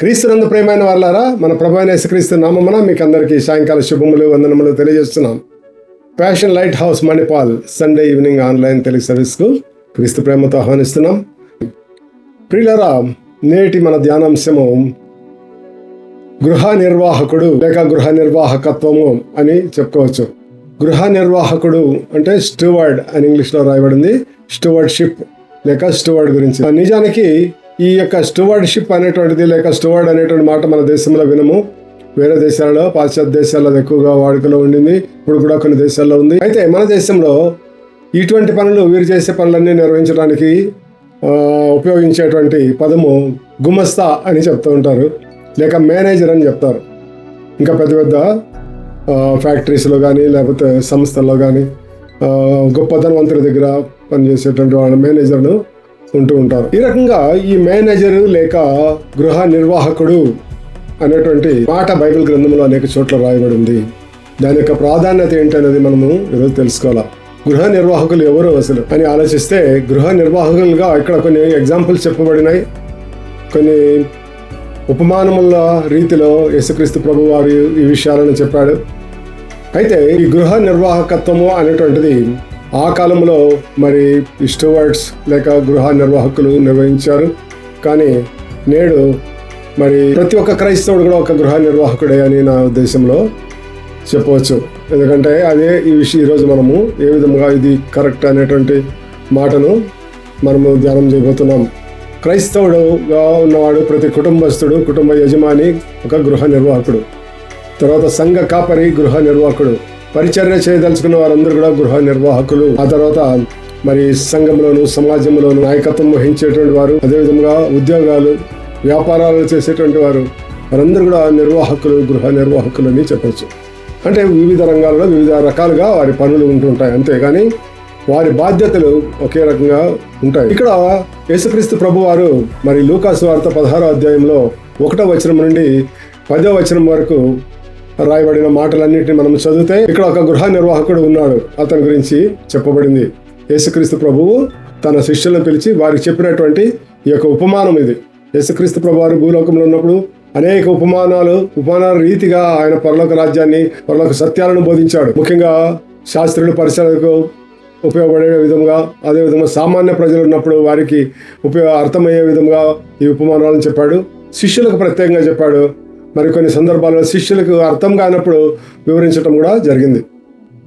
క్రీస్తునందు ప్రియమైన వారలారా, మన ప్రభువైన యేసుక్రీస్తు నామమున మీకు అందరికీ సాయంకాల శుభములు వందనములు తెలియజేస్తున్నాం. Passion lighthouse Manipal Sunday evening online Telugu సర్వీస్కు క్రీస్తు ప్రేమతో ఆహ్వానిస్తున్నాం. ప్రియులారా, నేటి మన ధ్యానాంశము గృహ నిర్వాహకుడు లేక గృహ నిర్వాహకత్వము అని చెప్పుకోవచ్చు. గృహ నిర్వాహకుడు అంటే స్టూవర్డ్ అని ఇంగ్లీష్లో రాయబడింది. స్టూవర్డ్షిప్ లేక స్టూవర్డ్ గురించి. నిజానికి ఈ యొక్క స్టూవర్డ్షిప్ అనేటువంటిది లేక స్టూవర్డ్ అనేటువంటి మాట మన దేశంలో వినము. వేరే దేశాలలో, పాశ్చాత్య దేశాల్లో ఎక్కువగా వాడుకలో ఉండింది. ఇప్పుడు కూడా కొన్ని దేశాల్లో ఉంది. అయితే మన దేశంలో ఇటువంటి పనులు, వీరు చేసే పనులన్నీ నిర్వహించడానికి ఉపయోగించేటువంటి పదము గుమస్తా అని చెప్తూ ఉంటారు, లేక మేనేజర్ అని చెప్తారు. ఇంకా పెద్ద పెద్ద ఫ్యాక్టరీస్లో కానీ లేకపోతే సంస్థల్లో కానీ గొప్ప ధనవంతుల దగ్గర పనిచేసేటువంటి వాళ్ళ మేనేజర్లు ఉంటూ ఉంటారు. ఈ రకంగా ఈ మేనేజరు లేక గృహ నిర్వాహకుడు అనేటువంటి మాట బైబిల్ గ్రంథంలో అనేక చోట్ల రాయబడి ఉంది. దాని యొక్క ప్రాధాన్యత ఏంటనేది మనము ఈరోజు తెలుసుకోవాలి. గృహ నిర్వాహకులు ఎవరు అసలు అని ఆలోచిస్తే, గృహ నిర్వాహకులుగా ఇక్కడ కొన్ని ఎగ్జాంపుల్స్ చెప్పబడినాయి. కొన్ని ఉపమానముల రీతిలో యేసుక్రీస్తు ప్రభు వారు ఈ విషయాలను చెప్పాడు. అయితే ఈ గృహ నిర్వాహకత్వము అనేటువంటిది ఆ కాలంలో మరి స్టూవర్డ్స్ లేక గృహ నిర్వాహకులు నిర్వహించారు. కానీ నేడు మరి ప్రతి ఒక్క క్రైస్తవుడు కూడా ఒక గృహ నిర్వాహకుడే అని నా ఉద్దేశంలో చెప్పవచ్చు. ఎందుకంటే అదే ఈ విషయం ఈరోజు మనము ఏ విధంగా ఇది కరెక్ట్ అనేటువంటి మాటను మనము ధ్యానం చేయబోతున్నాం. క్రైస్తవుడుగా ఉన్నవాడు ప్రతి కుటుంబస్తుడు, కుటుంబ యజమాని ఒక గృహ నిర్వాహకుడు. తర్వాత సంఘ కాపరి గృహ నిర్వాహకుడు. పరిచర్య చేయదలుచుకున్న వారందరూ కూడా గృహ నిర్వాహకులు. ఆ తర్వాత మరి సంఘంలోను, సమాజంలోను నాయకత్వం వహించేటువంటి వారు, అదేవిధంగా ఉద్యోగాలు, వ్యాపారాలు చేసేటువంటి వారు, వారందరూ కూడా నిర్వాహకులు, గృహ నిర్వాహకులు అని చెప్పచ్చు. అంటే వివిధ రంగాలలో వివిధ రకాలుగా వారి పనులు ఉంటుంటాయి. అంతేగాని వారి బాధ్యతలు ఒకే రకంగా ఉంటాయి. ఇక్కడ యేసుక్రీస్తు ప్రభు వారు మరి లూకా సువార్త 16వ అధ్యాయంలో 1వ వచనం నుండి 10వ వచనం వరకు రాయబడిన మాటలన్నింటినీ మనం చదివితే ఇక్కడ ఒక గృహ నిర్వాహకుడు ఉన్నాడు. అతని గురించి చెప్పబడింది. యేసుక్రీస్తు ప్రభువు తన శిష్యులను పిలిచి వారికి చెప్పినటువంటి ఈ యొక్క ఉపమానం ఇది. యేసుక్రీస్తు ప్రభు వారు భూలోకంలో ఉన్నప్పుడు అనేక ఉపమానాల రీతిగా ఆయన పరలోక రాజ్యాన్ని, పరలోక సత్యాలను బోధించాడు. ముఖ్యంగా శాస్త్రులు, పరిసరాలకు ఉపయోగపడే విధంగా, అదేవిధంగా సామాన్య ప్రజలు ఉన్నప్పుడు వారికి అర్థమయ్యే విధంగా ఈ ఉపమానాలను చెప్పాడు. శిష్యులకు ప్రత్యేకంగా చెప్పాడు. మరికొన్ని సందర్భాల్లో శిష్యులకు అర్థం కానప్పుడు వివరించడం కూడా జరిగింది.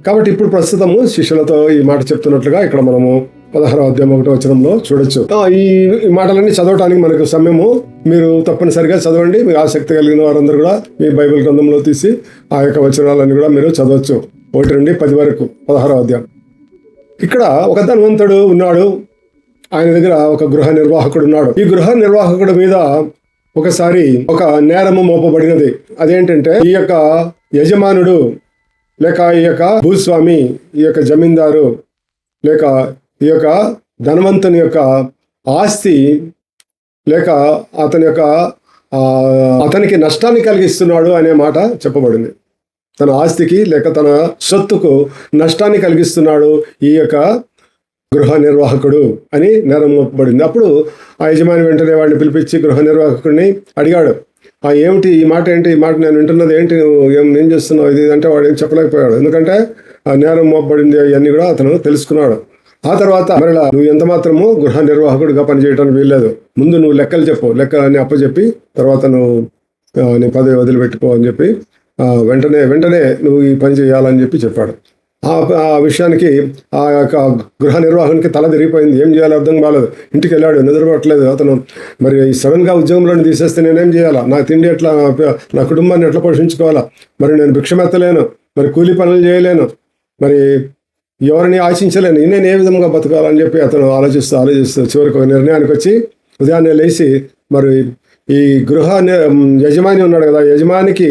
కాబట్టి ఇప్పుడు ప్రస్తుతము శిష్యులతో ఈ మాట చెప్తున్నట్లుగా ఇక్కడ మనము 16వ అధ్యాయం 1వ వచనంలో చూడొచ్చు. ఈ మాటలన్నీ చదవటానికి మనకు సమయము. మీరు తప్పనిసరిగా చదవండి. మీకు ఆసక్తి కలిగిన వారందరూ కూడా మీ బైబిల్ గ్రంథంలో తీసి ఆ యొక్క వచనాలన్నీ కూడా మీరు చదవచ్చు. 1 నుండి 10 వరకు 16వ అధ్యాయం. ఇక్కడ ఒక ధనవంతుడు ఉన్నాడు. ఆయన దగ్గర ఒక గృహ నిర్వాహకుడు ఉన్నాడు. ఈ గృహ నిర్వాహకుడి మీద ఒకసారి ఒక నేరము మోపబడినది. అదేంటంటే, ఈ యొక్క యజమానుడు లేక ఈ యొక్క భూస్వామి, ఈ యొక్క జమీందారు లేక ఈ యొక్క ధనవంతుని యొక్క ఆస్తి లేక అతనికి నష్టాన్ని కలిగిస్తున్నాడు అనే మాట చెప్పబడింది. తన ఆస్తికి లేక తన సొత్తుకు నష్టాన్ని కలిగిస్తున్నాడు ఈ యొక్క గృహ నిర్వాహకుడు అని నేరం మోపబడింది. అప్పుడు ఆ యజమాని వెంటనే వాడిని పిలిపించి గృహ నిర్వాహకుడిని అడిగాడు, ఏమిటి ఈ మాట, ఏంటి ఈ మాట, నేను వింటున్నది ఏంటి, ఏం చేస్తున్నావు ఇది అంటే వాడు ఏం చెప్పలేకపోయాడు. ఎందుకంటే ఆ నేరం మోపబడింది అవన్నీ కూడా అతను తెలుసుకున్నాడు. ఆ తర్వాత మరలా నువ్వు ఎంత మాత్రము గృహ నిర్వాహకుడిగా పనిచేయడానికి వీల్లేదు, ముందు నువ్వు లెక్కలు చెప్పు, లెక్కలన్నీ అప్పచెప్పి తర్వాత నువ్వు నీ పదవి వదిలిపెట్టుకో అని చెప్పి వెంటనే నువ్వు ఈ పని చేయాలని చెప్పి చెప్పాడు. ఆ విషయానికి ఆ యొక్క గృహ నిర్వాహకునికి తల తిరిగిపోయింది. ఏం చేయాలో అర్థం కాలేదు. ఇంటికి వెళ్ళాడు, నిద్రపట్టలేదు. అతను మరి సడన్గా ఉద్యోగంలో తీసేస్తే నేనేం చేయాలా, నా తిండి ఎట్లా, నా కుటుంబాన్ని ఎట్లా పోషించుకోవాలా, మరి నేను భిక్షమెత్తలేను, మరి కూలీ పనులు చేయలేను, మరి ఎవరిని ఆశించలేను, నేను ఏ విధంగా బతకాలని చెప్పి అతను ఆలోచిస్తూ చివరికి ఒక నిర్ణయానికి వచ్చి ఉదయాన్నే లేచి మరి ఈ గృహ యజమాని ఉన్నాడు కదా, యజమానికి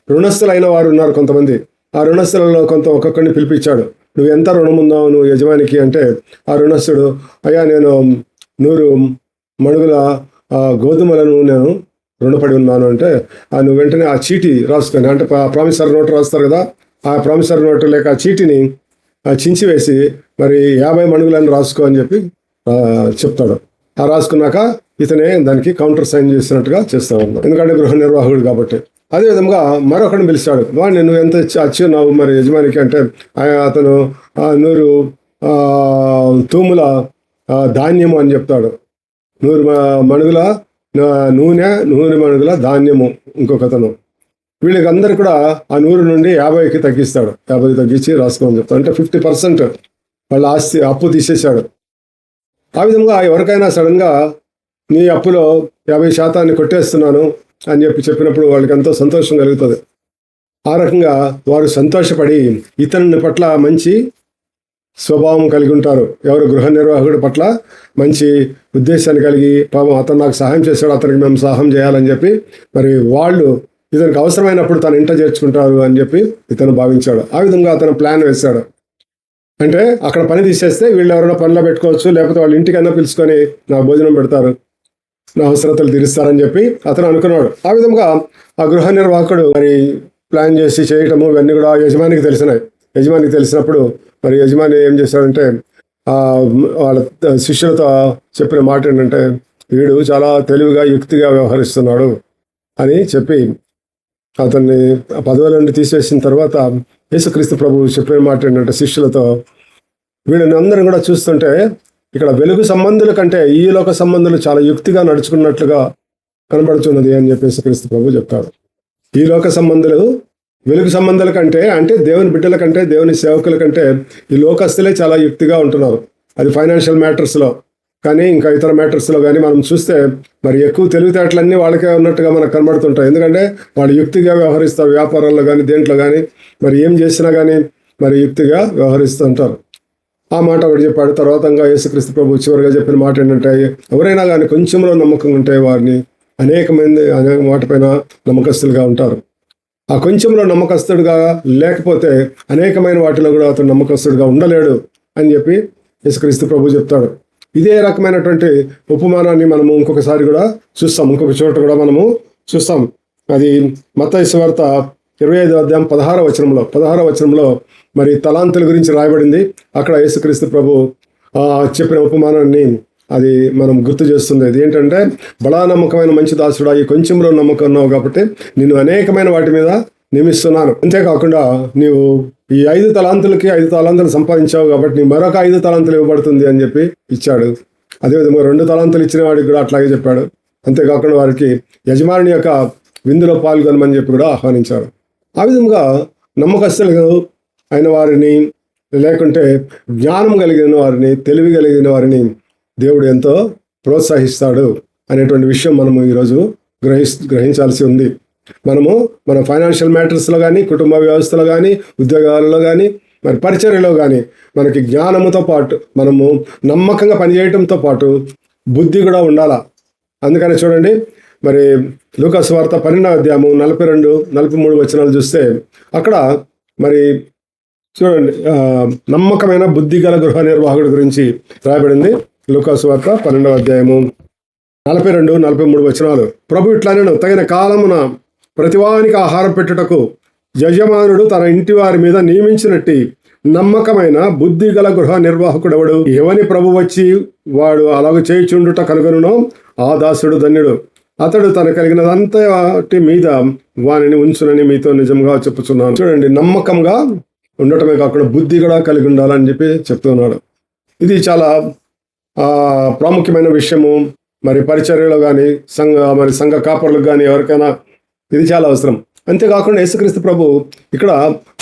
రుణస్థులైన వారు ఉన్నారు కొంతమంది. ఆ రుణస్థులలో ఒక్కొక్కడిని పిలిపించాడు. నువ్వు ఎంత రుణం ఉందావు నువ్వు యజమానికి అంటే, ఆ రుణస్థుడు, అయ్యా నేను 100 మణుగుల గోధుమలను నేను రుణపడి ఉన్నాను అంటే, నువ్వు వెంటనే ఆ చీటీ రాసుకొని, అంటే ప్రామిసరీ నోటు రాస్తారు కదా, ఆ ప్రామిసరీ నోటు లేక ఆ చీటీని చించివేసి మరి 50 మణుగులను రాసుకో అని చెప్పి చెప్తాడు. రాసుకున్నాక ఇతనే దానికి కౌంటర్ సైన్ చేసినట్టుగా చేస్తూ ఉన్నాడు, ఎందుకంటే గృహ నిర్వాహకుడు కాబట్టి. అదేవిధంగా మరొకడిని పిలిచాడు, వాడిని నువ్వు ఎంత అచ్చున్నావు మరి యజమానికి అంటే అతను 100 తూముల ధాన్యము అని చెప్తాడు. 100 మణుగుల నూనె మణుగుల ధాన్యము ఇంకొకతను. వీళ్ళకి అందరు కూడా ఆ 100 నుండి 50కి తగ్గిస్తాడు, 50 తగ్గించి రాసుకోమని చెప్తాడు. అంటే 50% వాళ్ళ ఆస్తి అప్పు తీసేశాడు. ఆ విధంగా ఎవరికైనా సడన్గా నీ అప్పులో 50% కొట్టేస్తున్నాను అని చెప్పినప్పుడు వాళ్ళకి ఎంతో సంతోషం కలుగుతుంది. ఆ రకంగా వారు సంతోషపడి ఇతరుని పట్ల మంచి స్వభావం కలిగి ఉంటారు. ఎవరు గృహ నిర్వాహకుడి పట్ల మంచి ఉద్దేశాన్ని కలిగి, పాపం అతను నాకు సహాయం చేశాడు, అతనికి మేము సహాయం చేయాలని చెప్పి మరి వాళ్ళు ఇతనికి అవసరమైనప్పుడు తను ఇంట చేర్చుకుంటారు అని చెప్పి ఇతను భావించాడు. ఆ విధంగా అతను ప్లాన్ వేశాడు. అంటే అక్కడ పని తీసేస్తే వీళ్ళు ఎవరైనా పనిలో పెట్టుకోవచ్చు, లేకపోతే వాళ్ళ ఇంటికైనా పిలుచుకొని నా భోజనం పెడతారు, నా అవసరతలు తీరుస్తారని చెప్పి అతను అనుకున్నాడు. ఆ విధంగా ఆ గృహ నిర్వాహకుడు మరి ప్లాన్ చేసి చేయటము ఇవన్నీ కూడా యజమానికి తెలిసినాయి. యజమానికి తెలిసినప్పుడు మరి యజమాని ఏం చేశాడంటే వాళ్ళ శిష్యులతో చెప్పిన మాట ఏంటంటే, వీడు చాలా తెలివిగా యుక్తిగా వ్యవహరిస్తున్నాడు అని చెప్పి అతన్ని పదవుల నుండి తీసివేసిన తర్వాత యేసుక్రీస్తు ప్రభువు చెప్పిన మాట ఏంటంటే శిష్యులతో, వీళ్ళని అందరం కూడా చూస్తుంటే ఇక్కడ వెలుగు సంబంధుల కంటే ఈ లోక సంబంధులు చాలా యుక్తిగా నడుచుకున్నట్లుగా కనబడుతున్నది అని చెప్పేసి క్రీస్తు ప్రభు చెప్తాడు. ఈ లోక సంబంధులు వెలుగు సంబంధాల కంటే, అంటే దేవుని బిడ్డల కంటే, దేవుని సేవకుల కంటే ఈ లోకస్తులే చాలా యుక్తిగా ఉంటున్నారు. అది ఫైనాన్షియల్ మ్యాటర్స్లో కానీ ఇంకా ఇతర మ్యాటర్స్లో కానీ మనం చూస్తే మరి ఎక్కువ తెలివితేటలన్నీ వాళ్ళకే ఉన్నట్టుగా మనకు కనబడుతుంటాయి. ఎందుకంటే వాళ్ళు యుక్తిగా వ్యవహరిస్తారు, వ్యాపారాల్లో కానీ దేంట్లో కానీ మరి ఏం చేసినా కానీ మరి యుక్తిగా వ్యవహరిస్తూ ఉంటారు. ఆ మాట ఒకటి చెప్పాడు. తర్వాతంగా యేసుక్రీస్తు ప్రభు చివరిగా చెప్పిన మాట ఏంటంటే, ఎవరైనా కానీ కొంచెంలో నమ్మకం ఉంటే వారిని అనేక వాటిపైన నమ్మకస్తులుగా ఉంటారు. ఆ కొంచెంలో నమ్మకస్తుడుగా లేకపోతే అనేకమైన వాటిలో కూడా అతను నమ్మకస్తుడుగా ఉండలేడు అని చెప్పి యేసుక్రీస్తు ప్రభు చెప్తాడు. ఇదే రకమైనటువంటి ఉపమానాన్ని మనము ఇంకొకసారి కూడా చూస్తాం, ఇంకొక చోట కూడా మనము చూస్తాం. అది మత్తయి సువార్త 25వ అధ్యాయం 16వ వచనంలో మరి తలాంతుల గురించి రాయబడింది. అక్కడ యేసుక్రీస్తు ప్రభు చెప్పిన ఉపమానాన్ని అది మనం గుర్తు చేస్తుంది. అది ఏంటంటే, బడా నమ్మకమైన మంచి దాసుడా, ఈ కొంచెంలో నమ్మకం ఉన్నావు కాబట్టి నేను అనేకమైన వాటి మీద నియమిస్తున్నాను. అంతేకాకుండా నీవు ఈ 5 తలాంతులకి 5 తలాంతులు సంపాదించావు కాబట్టి నీ మరొక 5 తలాంతులు ఇవ్వబడుతుంది అని చెప్పి ఇచ్చాడు. అదేవిధంగా 2 తలాంతులు ఇచ్చిన వాడికి కూడా అట్లాగే చెప్పాడు. అంతేకాకుండా వారికి యజమాని యొక్క విందులో పాల్గొనమని చెప్పి కూడా ఆహ్వానించాడు. ఆ విధంగా నమ్మకస్తులు అయిన వారిని, లేకుంటే జ్ఞానం కలిగిన వారిని, తెలివి కలిగిన వారిని దేవుడు ఎంతో ప్రోత్సహిస్తాడు అనేటువంటి విషయం మనము ఈరోజు గ్రహించాల్సి ఉంది. మనము మన ఫైనాన్షియల్ మ్యాటర్స్లో కానీ, కుటుంబ వ్యవస్థలో కానీ, ఉద్యోగాలలో కానీ, మరి పరిచర్యలో కానీ మనకి జ్ఞానముతో పాటు మనము నమ్మకంగా పనిచేయటంతో పాటు బుద్ధి కూడా ఉండాలా. అందుకని చూడండి, మరి లూకా సువార్త 12వ అధ్యాయము 42-43 వచనాలు చూస్తే అక్కడ మరి చూడండి నమ్మకమైన బుద్ధి గల గృహ నిర్వాహకుడి గురించి రాయబడింది. లూకా సువార్త 12వ అధ్యాయము 42-43 వచనాలు. ప్రభు ఇట్లానెను, తగిన కాలమున ప్రతివానికి ఆహారం పెట్టుటకు యజమానుడు తన ఇంటి వారి మీద నియమించినట్టి నమ్మకమైన బుద్ధి గల గృహ నిర్వాహకుడెవడు? ఎవని ప్రభు వచ్చి వాడు అలాగ చేయుచుండుట కనుగొనునో ఆ దాసుడు ధన్యుడు. అతడు తన కలిగినదంతటి మీద వానిని ఉంచునని మీతో నిజంగా చెప్పుచున్నాను. చూడండి, నమ్మకంగా ఉండటమే కాకుండా బుద్ధి కూడా కలిగి ఉండాలని చెప్పి చెప్తున్నాడు. ఇది చాలా ప్రాముఖ్యమైన విషయము. మరి పరిచర్యలో కానీ, సంఘ కాపర్లకు కానీ ఎవరికైనా ఇది చాలా అవసరం. అంతేకాకుండా యేసుక్రీస్తు ప్రభు ఇక్కడ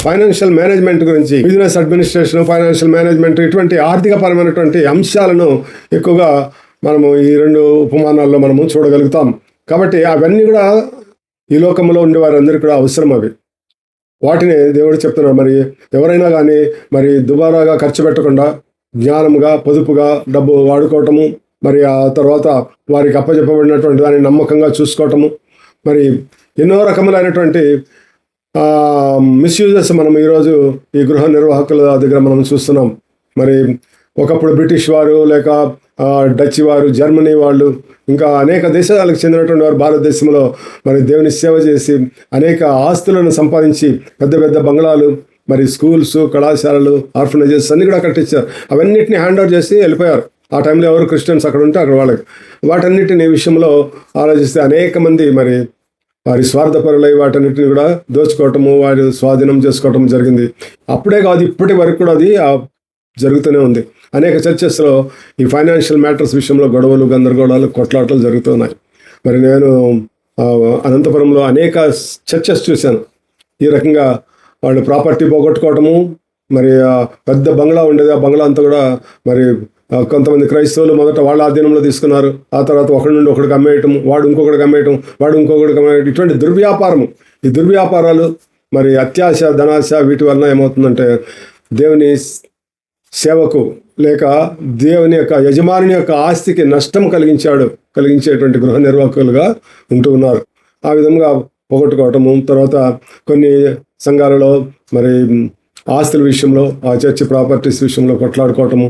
ఫైనాన్షియల్ మేనేజ్మెంట్ గురించి, బిజినెస్ అడ్మినిస్ట్రేషన్, ఫైనాన్షియల్ మేనేజ్మెంట్, ఇటువంటి ఆర్థికపరమైనటువంటి అంశాలను ఎక్కువగా మనము ఈ 2 ఉపమానాల్లో మనము చూడగలుగుతాం. కాబట్టి అవన్నీ కూడా ఈ లోకంలో ఉండే వారందరికీ కూడా అవసరం. అవి వాటిని దేవుడు చెప్తున్నాడు. మరి ఎవరైనా కానీ మరి దుబారాగా ఖర్చు పెట్టకుండా జ్ఞానముగా, పొదుపుగా డబ్బు వాడుకోవటము, మరి ఆ తర్వాత వారికి అప్పచెప్పబడినటువంటి దాన్ని నమ్మకంగా చూసుకోవటము, మరి ఎన్నో రకములైనటువంటి మిస్యూజెస్ మనం ఈరోజు ఈ గృహ నిర్వాహకుల దగ్గర మనం చూస్తున్నాం. మరి ఒకప్పుడు బ్రిటిష్ వారు, లేక డచ్ వారు, జర్మనీ వాళ్ళు, ఇంకా అనేక దేశాలకు చెందినటువంటి వారు భారతదేశంలో మరి దేవుని సేవ చేసి అనేక ఆస్తులను సంపాదించి పెద్ద పెద్ద బంగ్లాలు, మరి స్కూల్స్, కళాశాలలు, ఆర్ఫనేజెస్ అన్ని కూడా కట్టించారు. అవన్నిటిని హ్యాండ్ ఓవర్ చేసి వెళ్ళిపోయారు. ఆ టైంలో ఎవరు క్రిస్టియన్స్ అక్కడ ఉంటే అక్కడ వాళ్ళకి వాటన్నిటిని విషయంలో ఆలోచిస్తే అనేక మంది మరి వారి స్వార్థపరులై వాటన్నిటిని కూడా దోచుకోవటము, వారి స్వాధీనం చేసుకోవటం జరిగింది. అప్పుడే కాదు, ఇప్పటి వరకు కూడా అది జరుగుతూనే ఉంది. అనేక చర్చెస్లో ఈ ఫైనాన్షియల్ మ్యాటర్స్ విషయంలో గొడవలు, గందరగోళాలు, కొట్లాటలు జరుగుతున్నాయి. మరి నేను అనంతపురంలో అనేక చర్చెస్ చూశాను. ఈ రకంగా వాళ్ళు ప్రాపర్టీ పోగొట్టుకోవటము, మరి పెద్ద బంగ్లా ఉండేది, ఆ బంగ్లా అంతా కూడా మరి కొంతమంది క్రైస్తవులు మొదట వాళ్ళ ఆధీనంలో తీసుకున్నారు. ఆ తర్వాత ఒకటి నుండి ఒకడికి అమ్మేయటం, వాడు ఇంకొకటికి అమ్మేయటం, వాడు ఇంకొకటికి అమ్మేయటం, ఇటువంటి దుర్వ్యాపారము. ఈ దుర్వ్యాపారాలు మరి అత్యాశ, ధనాశ, వీటి వలన ఏమవుతుందంటే దేవుని సేవకు లేక దేవుని యొక్క యజమాని యొక్క ఆస్తికి నష్టం కలిగించేటువంటి గృహ నిర్వాహకులుగా ఉంటూ ఉన్నారు. ఆ విధంగా పోగొట్టుకోవటము, తర్వాత కొన్ని సంఘాలలో మరి ఆస్తుల విషయంలో, ఆ చర్చి ప్రాపర్టీస్ విషయంలో కొట్లాడుకోవటము,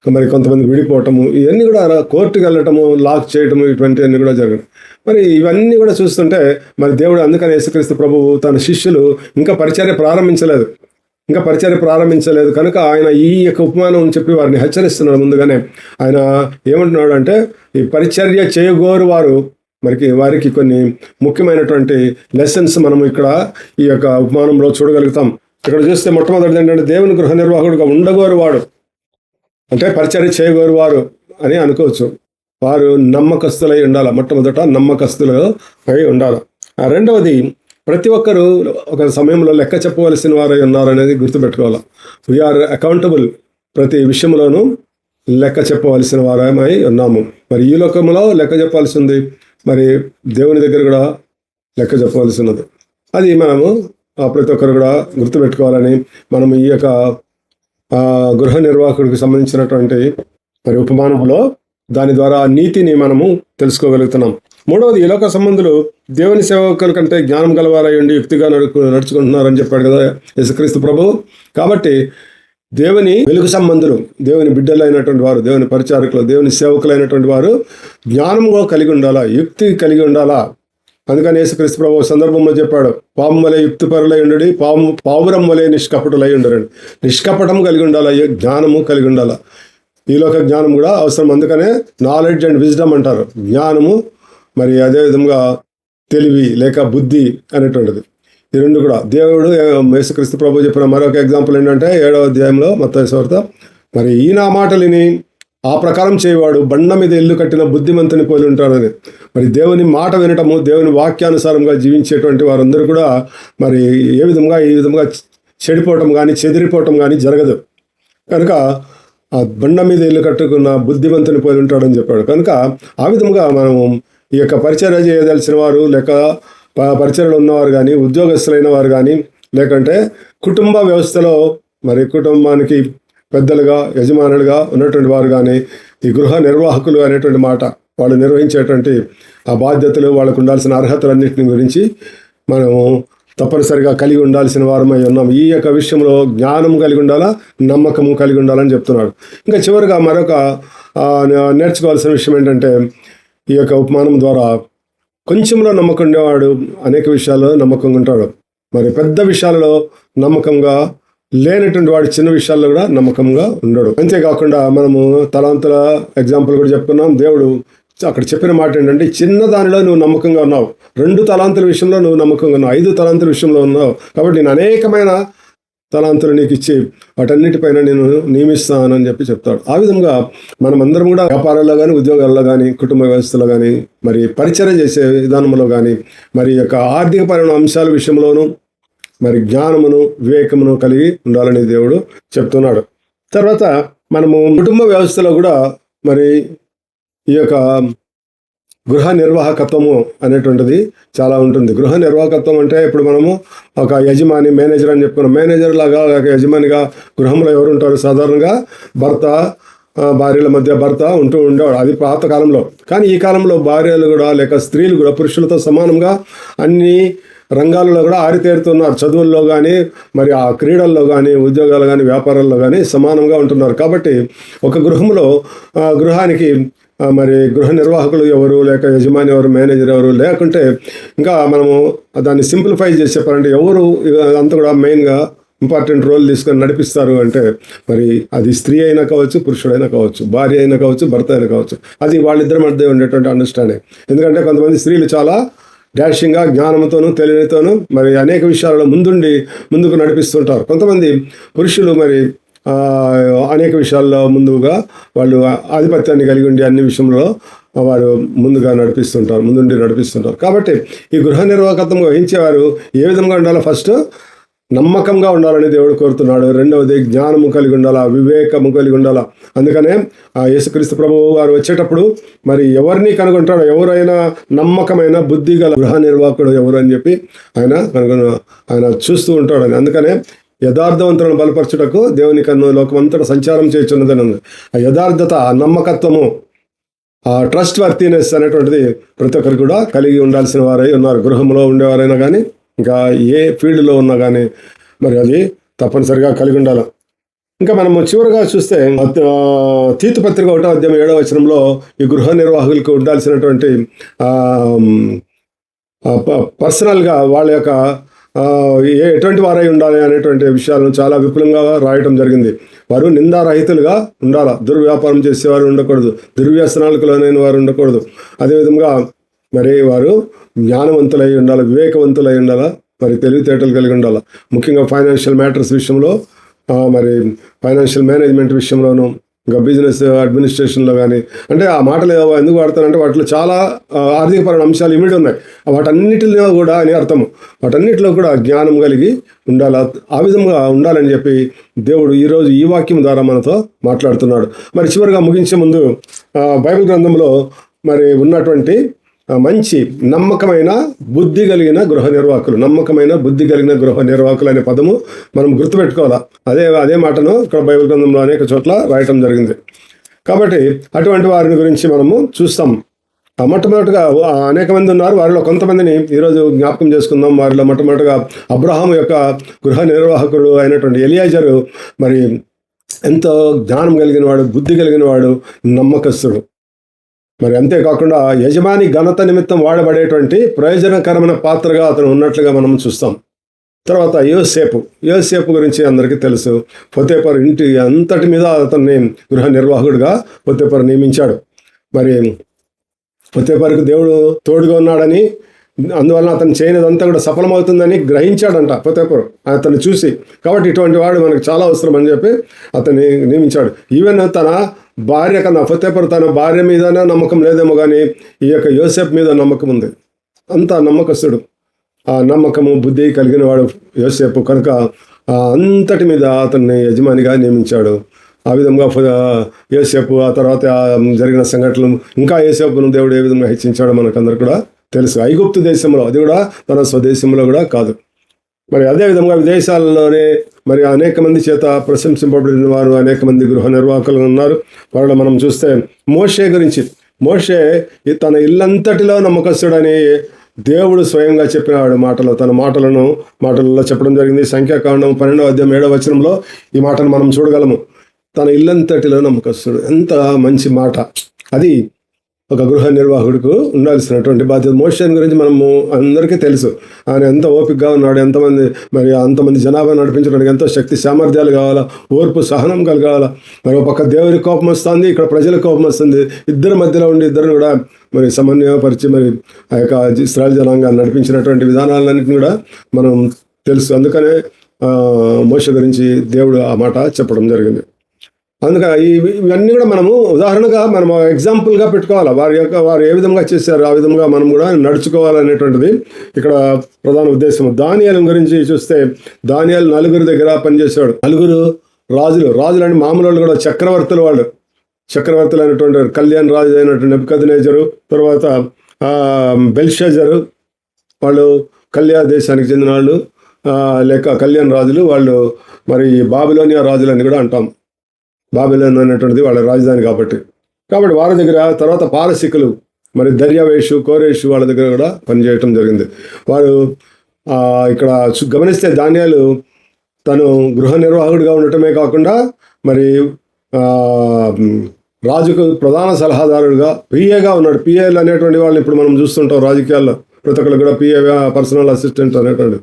మరి కొంతమంది విడిపోవటము, ఇవన్నీ కూడా కోర్టుకు వెళ్ళటము, లాక్ చేయటము, ఇటువంటివన్నీ కూడా జరిగాయి. మరి ఇవన్నీ కూడా చూస్తుంటే మరి దేవుడు అందుకని యేసుక్రీస్తు ప్రభువు తన శిష్యులు ఇంకా పరిచర్య ప్రారంభించలేదు కనుక ఆయన ఈ యొక్క ఉపమానం చెప్పి వారిని హెచ్చరిస్తున్నాడు. ముందుగానే ఆయన ఏమంటున్నాడు అంటే, ఈ పరిచర్య చేయగోరు వారికి కొన్ని ముఖ్యమైనటువంటి లెసన్స్ మనం ఇక్కడ ఈ యొక్క ఉపమానంలో చూడగలుగుతాం. ఇక్కడ చూస్తే మొట్టమొదటిది ఏంటంటే, దేవుని గృహ నిర్వాహకుడుగా ఉండగోరు వాడు అంటే పరిచర్య చేయగోరు వారు అని అనుకోవచ్చు. వారు నమ్మకస్తులై ఉండాలి. మొట్టమొదట నమ్మకస్తులు అయి ఉండాలి. రెండవది, ప్రతి ఒక్కరూ ఒక సమయంలో లెక్క చెప్పవలసిన వారై ఉన్నారనేది గుర్తుపెట్టుకోవాలి. We are accountable. ప్రతి విషయంలోనూ లెక్క చెప్పవలసిన వారమై ఉన్నాము. మరి ఈ లోకంలో లెక్క చెప్పాల్సి ఉంది, మరి దేవుని దగ్గర కూడా లెక్క చెప్పవలసి ఉన్నది. అది మనము ప్రతి ఒక్కరు కూడా గుర్తుపెట్టుకోవాలని మనం ఈ యొక్క గృహ నిర్వాహకుడికి సంబంధించినటువంటి మరి ఉపమానంలో దాని ద్వారా నీతిని మనము తెలుసుకోగలుగుతున్నాం. మూడవది, ఈ లోక సంబంధులు దేవుని సేవకుల కంటే జ్ఞానం గలవారై ఉండి యుక్తిగా నడుచుకుంటున్నారని చెప్పాడు కదా యేసుక్రీస్తు ప్రభువు. కాబట్టి దేవుని వెలుగు సంబంధులు, దేవుని బిడ్డలైనటువంటి వారు, దేవుని పరిచారకులు, దేవుని సేవకులైనటువంటి వారు జ్ఞానంగా కలిగి ఉండాలా, యుక్తి కలిగి ఉండాలా. అందుకని యేసుక్రీస్తు ప్రభువు సందర్భంలో చెప్పాడు, పాము వలె యుక్తిపరులై ఉండి పావురం వలె నిష్కపటులై ఉండరండి. నిష్కపటం కలిగి ఉండాలా, జ్ఞానము కలిగి ఉండాలా. ఈ లోక జ్ఞానం కూడా అవసరం. అందుకనే నాలెడ్జ్ అండ్ విజ్డమ్ అంటారు. జ్ఞానము మరి అదేవిధంగా తెలివి లేక బుద్ధి అనేటువంటిది. ఈ రెండు కూడా దేవుడు యేసుక్రీస్తు ప్రభువు చెప్పిన మరొక ఎగ్జాంపుల్ ఏంటంటే 7వ అధ్యాయంలో మత్తయి సువార్త, మరి ఈ నా మాటలిని ఆ ప్రకారం చేయవాడు బండ మీద ఇల్లు కట్టిన బుద్ధిమంతుని పోలి ఉంటాడని. మరి దేవుని మాట వినటము, దేవుని వాక్యానుసారంగా జీవించేటువంటి వారందరూ కూడా మరి ఈ విధంగా చెడిపోవటం కానీ చెదిరిపోవటం కానీ జరగదు. కనుక ఆ బండ మీద ఇల్లు కట్టుకున్న బుద్ధిమంతుని పోలి ఉంటాడని చెప్పాడు. కనుక ఆ విధంగా మనము ఈ యొక్క పరిచర్య చేయదలిసిన వారు లేక పరిచర్యలు ఉన్నవారు కానీ, ఉద్యోగస్తులైన వారు కానీ, లేకంటే కుటుంబ వ్యవస్థలో మరి కుటుంబానికి పెద్దలుగా యజమానులుగా ఉన్నటువంటి వారు కానీ, ఈ గృహ నిర్వాహకులు అనేటువంటి మాట, వాళ్ళు నిర్వహించేటువంటి ఆ బాధ్యతలు, వాళ్ళకు ఉండాల్సిన అర్హతలన్నింటిని గురించి మనము తప్పనిసరిగా కలిగి ఉండాల్సిన వారమై ఉన్నాం. ఈ యొక్క విషయంలో జ్ఞానం కలిగి ఉండాలా, నమ్మకము కలిగి ఉండాలని చెప్తున్నాడు. ఇంకా చివరిగా మరొక నేర్చుకోవాల్సిన విషయం ఏంటంటే, ఈ యొక్క ఉపమానం ద్వారా కొంచెంలో నమ్మకం ఉండేవాడు అనేక విషయాల్లో నమ్మకంగా ఉంటాడు. మరి పెద్ద విషయాలలో నమ్మకంగా లేనటువంటి వాడు చిన్న విషయాల్లో కూడా నమ్మకంగా ఉండడు. అంతేకాకుండా మనము తలాంతుల ఎగ్జాంపుల్ కూడా చెప్పుకున్నాం. దేవుడు అక్కడ చెప్పిన మాట ఏంటంటే, చిన్న దానిలో నువ్వు నమ్మకంగా ఉన్నావు, 2 తలాంతుల విషయంలో నువ్వు నమ్మకంగా ఉన్నావు, 5 తలాంతుల విషయంలో ఉన్నావు, కాబట్టి నేను అనేకమైన తలాంతులు నీకు ఇచ్చి వాటన్నిటిపైన నేను నియమిస్తానని చెప్తాడు. ఆ విధంగా మనమందరం కూడా వ్యాపారాల్లో కానీ, ఉద్యోగాల్లో కానీ, కుటుంబ వ్యవస్థలో కానీ, మరి పరిచర్య చేసే విధానంలో కానీ, మరి యొక్క ఆర్థికపరమైన అంశాల విషయంలోనూ మరి జ్ఞానమును వివేకమును కలిగి ఉండాలని దేవుడు చెప్తున్నాడు. తర్వాత మనము కుటుంబ వ్యవస్థలో కూడా మరి ఈ యొక్క గృహ నిర్వాహకత్వము అనేటువంటిది చాలా ఉంటుంది. గృహ నిర్వాహకత్వం అంటే ఇప్పుడు మనము ఒక యజమాని, మేనేజర్ అని చెప్పుకున్నాం. మేనేజర్ లాగా యజమానిగా గృహంలో ఎవరు ఉంటారు? సాధారణంగా భార్యల మధ్య భర్త ఉండేవాడు. అది పాత కాలంలో. కానీ ఈ కాలంలో భార్యలు కూడా లేక స్త్రీలు కూడా పురుషులతో సమానంగా అన్ని రంగాలలో కూడా ఆరితేరుతున్నారు. చదువుల్లో కానీ, మరి ఆ క్రీడల్లో కానీ, ఉద్యోగాలు కానీ, వ్యాపారాల్లో కానీ సమానంగా ఉంటున్నారు. కాబట్టి ఒక గృహంలో గృహానికి మరి గృహ నిర్వాహకులు ఎవరు, లేక యజమాని ఎవరు, మేనేజర్ ఎవరు, లేకుంటే ఇంకా మనము దాన్ని సింప్లిఫై చేసి చెప్పాలంటే ఎవరు అంతా కూడా మెయిన్గా ఇంపార్టెంట్ రోల్ తీసుకొని నడిపిస్తారు అంటే మరి అది స్త్రీ అయినా కావచ్చు, పురుషుడైనా కావచ్చు, భార్య అయినా కావచ్చు, భర్త అయినా కావచ్చు. అది వాళ్ళిద్దరి మధ్య ఉండేటువంటి అండర్స్టాండింగ్. ఎందుకంటే కొంతమంది స్త్రీలు చాలా డాషింగ్గా, జ్ఞానంతోనూ తెలివితోనూ మరి అనేక విషయాలలో ముందుకు నడిపిస్తుంటారు. కొంతమంది పురుషులు మరి అనేక విషయాల్లో ముందుగా వాళ్ళు ఆధిపత్యాన్ని కలిగి ఉండి అన్ని విషయంలో వారు ముందుండి నడిపిస్తుంటారు. కాబట్టి ఈ గృహ నిర్వాహకత్వం వహించేవారు ఏ విధంగా ఉండాలో? ఫస్ట్ నమ్మకంగా ఉండాలని దేవుడు కోరుతున్నాడు. రెండవది జ్ఞానము కలిగి ఉండాలా, వివేకము కలిగి ఉండాలా. అందుకనే యేసుక్రీస్తు ప్రభువు వారు వచ్చేటప్పుడు మరి ఎవరిని కనుగొంటాడో, ఎవరైనా నమ్మకమైన బుద్ధి గల గృహ నిర్వాహకుడు ఎవరు అని చెప్పి ఆయన చూస్తూ ఉంటాడని. అందుకనే యథార్థవంతులను బలపరచుటకు దేవుని కన్ను లోకమంతటా సంచారం చేయుచున్నదని ఉంది. ఆ యథార్థత, ఆ నమ్మకత్వము, ఆ ట్రస్ట్ వర్తీనెస్ అనేటువంటిది ప్రతి ఒక్కరు కూడా కలిగి ఉండాల్సిన వారై ఉన్నారు. గృహంలో ఉండేవారైనా కానీ, ఇంకా ఏ ఫీల్డ్లో ఉన్నా కానీ మరి అది తప్పనిసరిగా కలిగి ఉండాలి. ఇంకా మనము చివరిగా చూస్తే తీతు పత్రిక 1వ అధ్యాయం 7వ వచనంలో ఈ గృహ నిర్వాహకులకు ఉండాల్సినటువంటి పర్సనల్గా వాళ్ళ యొక్క ఎటువంటి వారై ఉండాలి అనేటువంటి విషయాలను చాలా విపులంగా రాయటం జరిగింది. వారు నిందారహితులుగా ఉండాలి, దుర్వ్యాపారం చేసేవారు ఉండకూడదు, దుర్వ్యసనాలకు లోనైన వారు ఉండకూడదు. అదేవిధంగా మరి వారు జ్ఞానవంతులై ఉండాలి, వివేకవంతులై ఉండాలి, మరి తెలివితేటలు కలిగి ఉండాలి. ముఖ్యంగా ఫైనాన్షియల్ మ్యాటర్స్ విషయంలో, మరి ఫైనాన్షియల్ మేనేజ్మెంట్ విషయంలోనూ, ఇంకా బిజినెస్ అడ్మినిస్ట్రేషన్లో కానీ. అంటే ఆ మాటలు ఎందుకు వాడతానంటే వాటిలో చాలా ఆర్థికపరమైన అంశాలు ఇమిడి ఉన్నాయి. వాటన్నిటిలో కూడా అని అర్థము, వాటన్నిటిలో కూడా జ్ఞానం కలిగి ఉండాలి. ఆ విధంగా ఉండాలని చెప్పి దేవుడు ఈరోజు ఈ వాక్యం ద్వారా మనతో మాట్లాడుతున్నాడు. మరి చివరిగా ముగించే ముందు బైబిల్ గ్రంథంలో మరి ఉన్నటువంటి మంచి నమ్మకమైన బుద్ధి కలిగిన గృహ నిర్వాహకులు అనే పదము మనం గుర్తుపెట్టుకోవాలా. అదే మాటను ఇక్కడ బైబిల్ గ్రంథంలో అనేక చోట్ల రాయటం జరిగింది. కాబట్టి అటువంటి వారిని గురించి మనము చూస్తాం. మొట్టమొదటిగా అనేక మంది ఉన్నారు, వారిలో కొంతమందిని ఈరోజు జ్ఞాపకం చేసుకుందాం. వారిలో మొట్టమొదటిగా అబ్రహాము యొక్క గృహ నిర్వాహకుడు అయినటువంటి ఎలియాజరు మరి ఎంతో జ్ఞానం కలిగిన వాడు, బుద్ధి కలిగిన వాడు, నమ్మకస్తుడు. మరి అంతేకాకుండా యజమాని ఘనత నిమిత్తం వాడబడేటువంటి ప్రయోజనకరమైన పాత్రగా అతను ఉన్నట్లుగా మనం చూస్తాం. తర్వాత యోసేపు గురించి అందరికీ తెలుసు. పొతేఫర్ ఇంటి అంతటి మీద అతన్ని గృహ నిర్వాహకుడిగా పొతేఫర్ నియమించాడు. మరి పొతేఫర్కు దేవుడు తోడుగా ఉన్నాడని, అందువలన అతను చేయనిదంతా కూడా సఫలమవుతుందని గ్రహించాడంట పొతేఫర్ అతన్ని చూసి. కాబట్టి ఇటువంటి వాడు మనకు చాలా అవసరం అని చెప్పి అతన్ని నియమించాడు. ఈవెన్ తన భార్య కన్నా పొతేఫర్ తన భార్య మీదనే నమ్మకం లేదేమో కానీ ఈ యొక్క యోసేపు మీద నమ్మకం ఉంది. అంత నమ్మకస్తుడు, ఆ నమ్మకము బుద్ధి కలిగిన వాడు యోసేపు. కనుక అంతటి మీద అతన్ని యజమానిగా నియమించాడు. ఆ విధంగా యోసేపు ఆ తర్వాత జరిగిన సంఘటనలు, ఇంకా యోసేపును దేవుడు ఏ విధంగా హెచ్చించాడో మనకందరూ కూడా తెలుసు. ఐగుప్తు దేశంలో, అది కూడా తన స్వదేశంలో కూడా కాదు. మరి అదేవిధంగా విదేశాలలోనే మరి అనేక మంది చేత ప్రశంసింపబడిన వారు అనేక మంది గృహ నిర్వాహకులు ఉన్నారు. వారిలో మనం చూస్తే మోషే తన ఇల్లంతటిలో నమ్మకస్తుడని దేవుడు స్వయంగా చెప్పినాడు. తన మాటలలో చెప్పడం జరిగింది. సంఖ్యాకాండం 12వ అధ్యాయం 7వ వచనంలో ఈ మాటను మనం చూడగలము. తన ఇల్లంతటిలో నమ్మకస్తుడు. ఎంత మంచి మాట! అది ఒక గృహ నిర్వాహకుడికి ఉండాల్సినటువంటి బాధ్యత. మోషే గురించి మనము అందరికీ తెలుసు. ఆయన ఎంత ఓపికగా ఉన్నాడు, అంతమంది జనాభా నడిపించడానికి ఎంతో శక్తి సామర్థ్యాలు కావాలా, ఓర్పు సహనం కలగాల. మరి ఒక పక్క దేవుని కోపం వస్తుంది, ఇక్కడ ప్రజల కోపం వస్తుంది. ఇద్దరి మధ్యలో ఉండి ఇద్దరిని కూడా మరి సమన్వయపరిచి మరి ఆ యొక్క ఇశ్రాయేలు జనాంగాన్ని నడిపించినటువంటి విధానాలన్నింటినీ కూడా మనం తెలుసు. అందుకనే మోషే గురించి దేవుడు ఆ మాట చెప్పడం జరిగింది. అందుకని ఇవన్నీ కూడా మనము ఉదాహరణగా మనం ఎగ్జాంపుల్గా పెట్టుకోవాలి. వారు ఏ విధంగా చేశారు ఆ విధంగా మనం కూడా నడుచుకోవాలనేటువంటిది ఇక్కడ ప్రధాన ఉద్దేశం. దానియేలు గురించి చూస్తే దానియేలు 9 దగ్గర పనిచేశాడు. 9 రాజులు అంటే మామూలు వాళ్ళు కూడా చక్రవర్తులు అయినటువంటి కళ్యాణ్ రాజు అయినటువంటి నెబుకద్నెజరు, తర్వాత బెల్షజరు, వాళ్ళు కళ్యాణ దేశానికి చెందిన వాళ్ళు, లేక కళ్యాణ్ రాజులు. వాళ్ళు మరి బాబిలోనియా రాజులని కూడా అంటాం. బాబిలోన్ అనేటువంటిది వాళ్ళ రాజధాని కాబట్టి వారి దగ్గర, తర్వాత పారసికులు మరి దర్యావేషు, కోరేషు వాళ్ళ దగ్గర కూడా పనిచేయటం జరిగింది. వారు ఇక్కడ గమనిస్తే దానియేలు తను గృహ నిర్వాహకుడిగా ఉండటమే కాకుండా మరి రాజుకు ప్రధాన సలహాదారుడుగా పిఏగా ఉన్నాడు. పిఏలు అనేటువంటి వాళ్ళని ఇప్పుడు మనం చూస్తుంటాం రాజకీయాల్లో. ప్రతి ఒక్కరు కూడా పిఏ, పర్సనల్ అసిస్టెంట్ అనేటువంటి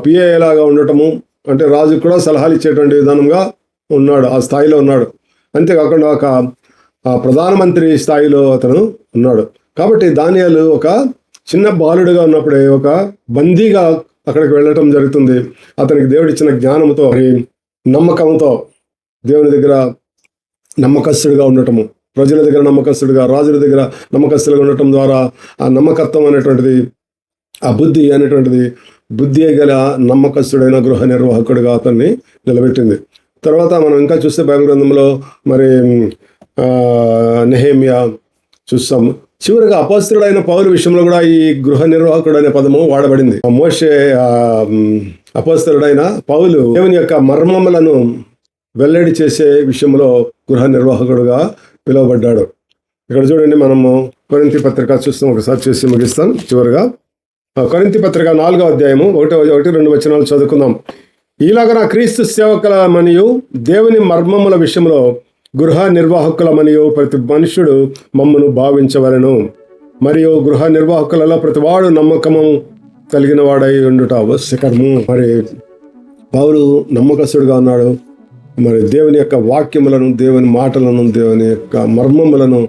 పిఏ లాగా ఉండటము, అంటే రాజు కూడా సలహాలు ఇచ్చేటువంటి విధానంగా ఉన్నాడు, ఆ స్థాయిలో ఉన్నాడు. అంతేకాకుండా ఒక ప్రధానమంత్రి స్థాయిలో అతను ఉన్నాడు. కాబట్టి దానియేలు ఒక చిన్న బాలుడుగా ఉన్నప్పుడే ఒక బందీగా అక్కడికి వెళ్ళటం జరుగుతుంది. అతనికి దేవుడు ఇచ్చిన జ్ఞానంతో నమ్మకంతో దేవుని దగ్గర నమ్మకస్తుడిగా ఉండటము, ప్రజల దగ్గర నమ్మకస్తుడిగా, రాజుల దగ్గర నమ్మకస్తుడిగా ఉండటం ద్వారా ఆ నమ్మకత్వం అనేటువంటిది, ఆ బుద్ధి అనేటువంటిది, బుద్ధి గల నమ్మకస్తుడైన గృహ నిర్వాహకుడిగా అతన్ని నిలబెట్టింది. తర్వాత మనం ఇంకా చూస్తే బైబిల్ గ్రంథంలో మరి నెహెమ్యా చూస్తాం. చివరిగా అపొస్తలుడైన పౌలు విషయంలో కూడా ఈ గృహ నిర్వాహకుడు అనే పదము వాడబడింది. మోషే అపొస్తలుడైన పౌలు దేవుని యొక్క మర్మములను వెల్లడి చేసే విషయంలో గృహ నిర్వాహకుడుగా పిలువబడ్డాడు. ఇక్కడ చూడండి, మనము కొరింథీ పత్రిక చూస్తాం, ఒకసారి చేసి ముగిస్తాం. చివరిగా కొరింథీ పత్రిక 4వ అధ్యాయము 1-2 వచనాలు చదువుకుందాం. ఈలాగన క్రీస్తు సేవకులమనియు దేవుని మర్మముల విషయంలో గృహ నిర్వాహకులమనియు ప్రతి మనుష్యుడు మమ్మను భావించవలెను. మరియు గృహ నిర్వాహకులలో ప్రతివాడు నమ్మకము కలిగిన వాడై ఉండుట ఆవశ్యకము. మరి పౌలు నమ్మకస్తుడుగా ఉన్నాడు. మరి దేవుని యొక్క వాక్యములను, దేవుని మాటలను, దేవుని యొక్క మర్మములను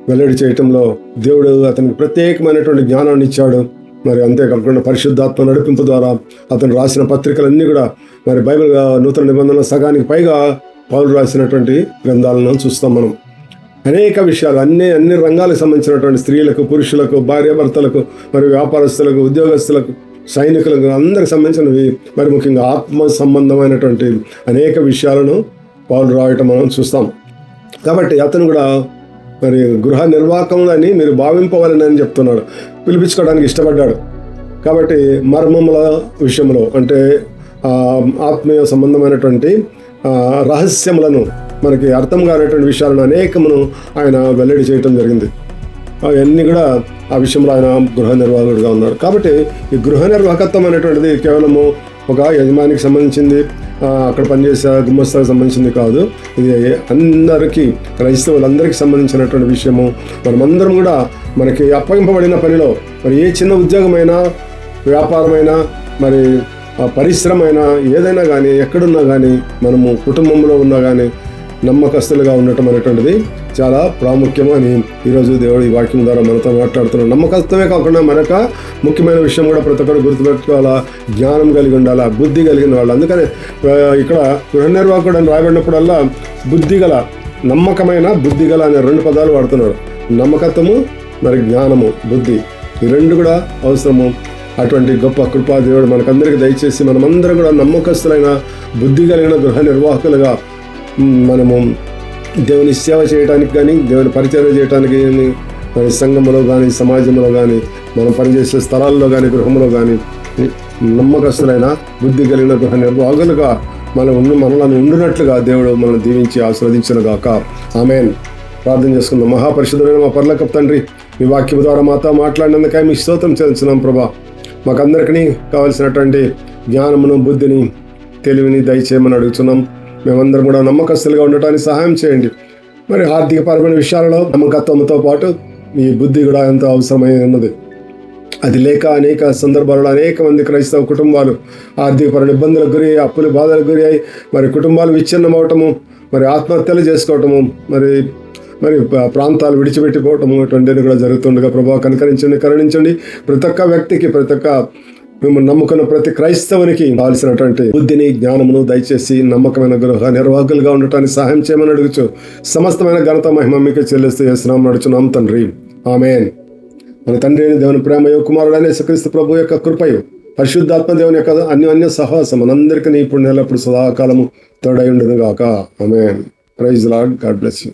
వెల్లడి చేయటంలో దేవుడు అతనికి ప్రత్యేకమైనటువంటి జ్ఞానాన్ని ఇచ్చాడు. మరి అంతేకాకుండా పరిశుద్ధాత్మ నడిపింపు ద్వారా అతను రాసిన పత్రికలన్నీ కూడా మరి బైబిల్ నూతన నిబంధనల సగానికి పైగా పౌలు రాసినటువంటి గ్రంథాలను చూస్తాం మనం. అనేక విషయాలు అన్ని రంగాలకు సంబంధించినటువంటి స్త్రీలకు, పురుషులకు, భార్యాభర్తలకు, మరి వ్యాపారస్తులకు, ఉద్యోగస్తులకు, సైనికులకు అందరికి సంబంధించినవి, మరి ముఖ్యంగా ఆత్మ సంబంధమైనటువంటి అనేక విషయాలను పౌలు రాయటం మనం చూస్తాం. కాబట్టి అతను కూడా మరి గృహ నిర్వాహకంలోని మీరు భావింపవాలని చెప్తున్నాడు, పిలిపించుకోవడానికి ఇష్టపడ్డాడు. కాబట్టి మర్మముల విషయంలో అంటే ఆత్మీయ సంబంధమైనటువంటి రహస్యములను, మనకి అర్థం కానటువంటి విషయాలను అనేకమును ఆయన వెల్లడి చేయటం జరిగింది. అవన్నీ కూడా ఆ విషయంలో ఆయన గృహ నిర్వాహకుడిగా ఉన్నారు. కాబట్టి ఈ గృహ నిర్వాహకత్వం అనేటువంటిది కేవలము ఒక యజమానికి సంబంధించింది, అక్కడ పనిచేసే గుమ్మస్తాలకు సంబంధించింది కాదు. ఇది అందరికీ, క్రైస్తవులందరికీ సంబంధించినటువంటి విషయము. మనమందరం కూడా మనకి అప్పగింపబడిన పనిలో మరి ఏ చిన్న ఉద్యోగమైనా, వ్యాపారమైనా, మరి పరిశ్రమ అయినా, ఏదైనా కానీ, ఎక్కడున్నా కానీ, మనము కుటుంబంలో ఉన్నా కానీ నమ్మకస్తులుగా ఉండటం అనేటువంటిది చాలా ప్రాముఖ్యము అని ఈరోజు దేవుడు ఈ వాక్యం ద్వారా మనతో మాట్లాడుతున్నాడు. నమ్మకత్వమే కాకుండా మరొక ముఖ్యమైన విషయం కూడా ప్రతి ఒక్కరు గుర్తుపెట్టుకోవాలా, జ్ఞానం కలిగి ఉండాలా, బుద్ధి కలిగిన వాళ్ళు. అందుకనే ఇక్కడ గృహ నిర్వాహకుడు అని రాయబడినప్పుడల్లా బుద్ధిగల, నమ్మకమైన, బుద్ధిగల అనే 2 పదాలు వాడుతున్నాడు. నమ్మకత్వము, మరి జ్ఞానము, బుద్ధి, ఈ 2 కూడా అవసరము. అటువంటి గొప్ప కృపా దేవుడు మనకందరికీ దయచేసి మనమందరం కూడా నమ్మకస్తులైన, బుద్ధి కలిగిన గృహ నిర్వాహకులుగా మనము దేవుని సేవ చేయడానికి కానీ, దేవుని పరిచయం చేయడానికి కానీ, మరి సంఘంలో కానీ, సమాజంలో కానీ, మనం పనిచేసే స్థలాల్లో కానీ, గృహంలో కానీ నమ్మకస్తులైన, బుద్ధి కలిగిన గృహ నిర్వాహకులుగా మనల్ని ఉండినట్లుగా దేవుడు మనల్ని దీవించి ఆశీర్వదించునుగాక. ఆమేన్. ప్రార్థన చేసుకుందాం. మహాపరిశుద్ధుడైన మా పరలోకపు తండ్రి, మీ వాక్యం ద్వారా మాతో మాట్లాడినందుకై మీ స్తోత్రం చెల్లిస్తున్నాం ప్రభా. మాకందరికీ కావలసినటువంటి జ్ఞానమును, బుద్ధిని, తెలివిని దయచేయమని అడుగుతున్నాం. మేమందరం కూడా నమ్మకస్తులుగా ఉండటానికి సహాయం చేయండి. మరి ఆర్థికపరమైన విషయాలలో నమ్మకత్వంతో పాటు ఈ బుద్ధి కూడా ఎంతో అవసరమై ఉన్నది. అది లేక అనేక సందర్భాలలో అనేక మంది క్రైస్తవ కుటుంబాలు ఆర్థికపరమైన ఇబ్బందులకు గురి, అప్పుల బాధలకు గురి అయి మరి కుటుంబాలు విచ్ఛిన్నమవటము, మరి ఆత్మహత్యలు చేసుకోవటము, మరి ప్రాంతాలు విడిచిపెట్టిపోవటము, ఇటువంటివి కూడా జరుగుతుండగా ప్రభావ కరుణించండి. ప్రతి ఒక్క వ్యక్తికి, ప్రతి ఒక్క మిమ్మల్ని నమ్ముకున్న ప్రతి క్రైస్తవునికి కావాల్సినటువంటి బుద్ధిని, జ్ఞానమును దయచేసి నమ్మకమైన గృహ నిర్వాహకులుగా ఉండటానికి సహాయం చేయమని అడుగుచు సమస్తమైన ఘనత, మహిమ మీకు చెల్లిస్తూ చేస్తున్నాం నడుచున్నాం తండ్రి. ఆమేన్. మన తండ్రి అయిన దేవుని ప్రేమయు, కుమారుడైన యేసుక్రీస్తు ప్రభు యొక్క కృపయు, పరిశుద్ధాత్మ దేవుని యొక్క అన్యోన్య సహవాసం మనందరికీ ఇప్పుడు నెలప్పుడు సదాకాలము తోడై ఉండును గాక. Amen. Praise lord. God bless you.